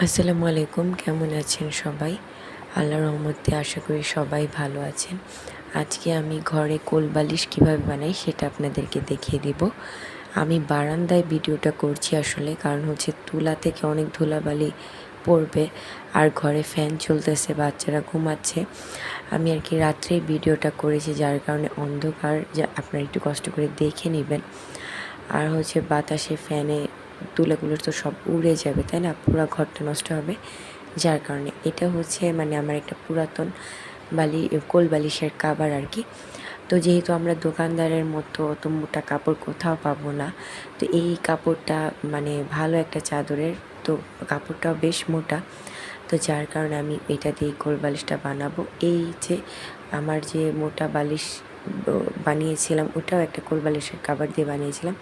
আসসালামু আলাইকুম, কেমন আছেন সবাই? আল্লাহর রহমতে আশা করি সবাই ভালো আছেন। আজকে আমি ঘরে কোলবালিশ কীভাবে বানাই সেটা আপনাদেরকে দেখিয়ে দিব। আমি বারান্দায় ভিডিওটা করছি আসলে, কারণ হচ্ছে তুলা থেকে অনেক ধুলাবালি পড়বে আর ঘরে ফ্যান চলতেছে, বাচ্চারা ঘুমাচ্ছে। আমি আর কি রাত্রেই ভিডিওটা করেছি, যার কারণে অন্ধকার, যা আপনারা একটু কষ্ট করে দেখে নেবেন। আর হচ্ছে বাতাসে ফ্যানে তুলাগুলো তো সব উড়ে যাবে, তাই না? পুরো ঘরটা নষ্ট হবে। যার কারণে এটা হচ্ছে মানে আমার একটা পুরাতন কোল বালিশের কাভার আর কি। তো যেহেতু আমরা দোকানদারের মতো অত মোটা কাপড় কোথাও পাবো না, তো এই কাপড়টা মানে ভালো একটা চাদরের, তো কাপড়টাও বেশ মোটা। তো যার কারণে আমি এটা দিয়ে কোল বালিশটা বানাবো। এই যে আমার যে মোটা বালিশ বানিয়েছিলাম, ওটাও একটা কোল বালিশের কাভার দিয়ে বানিয়েছিলাম,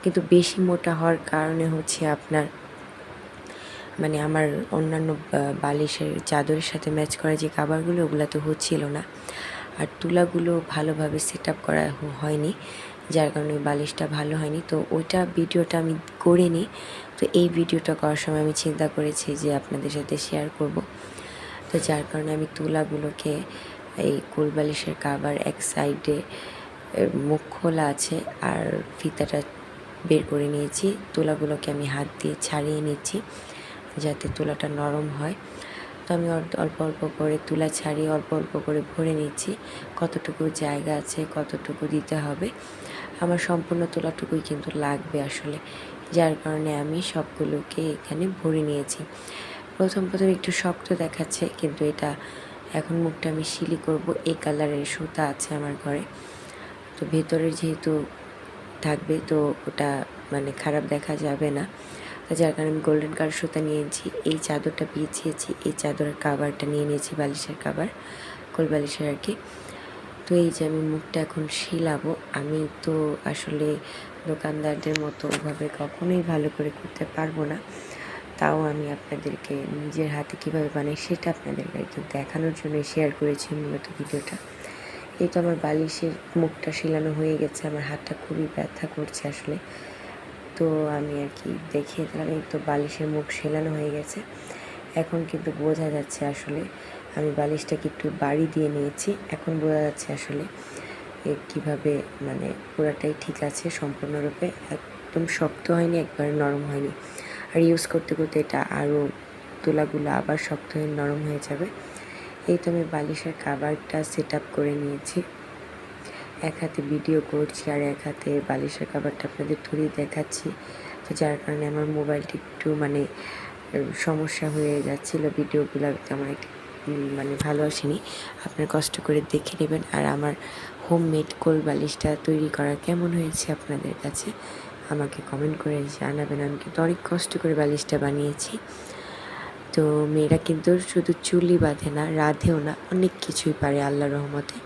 কিন্তু বেশি মোটা হওয়ার কারণে হচ্ছে আপনার মানে আমার অন্যান্য বালিশের চাদরের সাথে ম্যাচ করা যে কাভারগুলো, ওগুলো তো হচ্ছিল না। আর তুলাগুলো ভালোভাবে সেট আপ করা হয়নি, যার কারণে বালিশটা ভালো হয়নি। তো ওইটা ভিডিওটা আমি করিনি। তো এই ভিডিওটা করার সময় আমি চিন্তা করেছি যে আপনাদের সাথে শেয়ার করব। তো যার কারণে আমি তুলাগুলোকে এই কোল বালিশের কাভার এক সাইডে মুখ খোলা আছে আর ফিতাটা বের করে নিয়েছি। তুলাগুলোকে আমি হাত দিয়ে ছাড়িয়ে নিচ্ছি যাতে তুলাটা নরম হয়। তো আমি অল্প অল্প করে তুলা ছাড়িয়ে অল্প অল্প করে ভরে নিচ্ছি কতটুকু জায়গা আছে, কতটুকু দিতে হবে। আমার সম্পূর্ণ তুলাটুকুই কিন্তু লাগবে আসলে, যার কারণে আমি সবগুলোকে এখানে ভরে নিয়েছি। প্রথম একটু শক্ত দেখাচ্ছে, কিন্তু এটা এখন মুখটা আমি সিলি করব। এই কালারের সুতা আছে আমার ঘরে, তো ভেতরে যেহেতু থাকবে তো ওটা মানে খারাপ দেখা যাবে না। তো যার কারণে আমি গোল্ডেন কালার সুতা নিয়েছি। এই চাদরটা বিছিয়েছি, এই চাদরের কাভারটা নিয়ে নিয়েছি, বালিশের কাভার, কোল বালিশের আর কি। তো এই যে আমি মুখটা এখন শিলাবো। আমি তো আসলে দোকানদারদের মতো ওভাবে কখনোই ভালো করে করতে পারবো না, তাও আমি আপনাদেরকে নিজের হাতে কীভাবে বানাই সেটা আপনাদেরকে একটু দেখানোর জন্য শেয়ার করেছি মূলত ভিডিওটা। এই তো আমার বালিশের মুখটা শিলানো হয়ে গেছে, আমার হাতটা খুবই ব্যথা করছে আসলে। তো আমি আর কি দেখিয়ে দিলাম। এই তো বালিশের মুখ সেলানো হয়ে গেছে। এখন কিন্তু বোঝা যাচ্ছে আসলে আমি বালিশটাকে একটু বাড়ি দিয়ে নিয়েছি। এখন বোঝা যাচ্ছে আসলে কীভাবে মানে পুরাটাই ঠিক আছে সম্পূর্ণরূপে, একদম শক্ত হয়নি, একবারে নরম হয়নি। আর ইউজ করতে করতে এটা আরও তুলাগুলো আবার শক্ত হয়ে নরম হয়ে যাবে। এই তো আমি বালিশের কাভারটা সেট আপ করে নিয়েছি। এক হাতে ভিডিও করছি আর এক হাতে বালিশের কাভারটা আপনাদের ধরিয়ে দেখাচ্ছি। তো যার কারণে আমার মোবাইলটা একটু মানে সমস্যা হয়ে যাচ্ছিলো, ভিডিওগুলো তেমন একটা মানে ভালো আসেনি। আপনারা কষ্ট করে দেখে নেবেন। আর আমার হোমমেড কোল বালিশটা তৈরি করা কেমন হয়েছে আপনাদের কাছে আমাকে কমেন্ট করে জানাবেন। আমি কিন্তু অনেক কষ্ট করে বালিশটা বানিয়েছি। তো মেয়েরা কিন্তু শুধু চুলই বাঁধে না, রাঁধেও না, অনেক কিছুই পারে আল্লাহর রহমতে।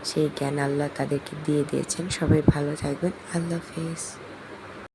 সেই জ্ঞান আল্লাহ তাদেরকে দিয়ে দিয়েছেন। সবাই ভালো থাকবেন। আল্লাহ হাফেজ।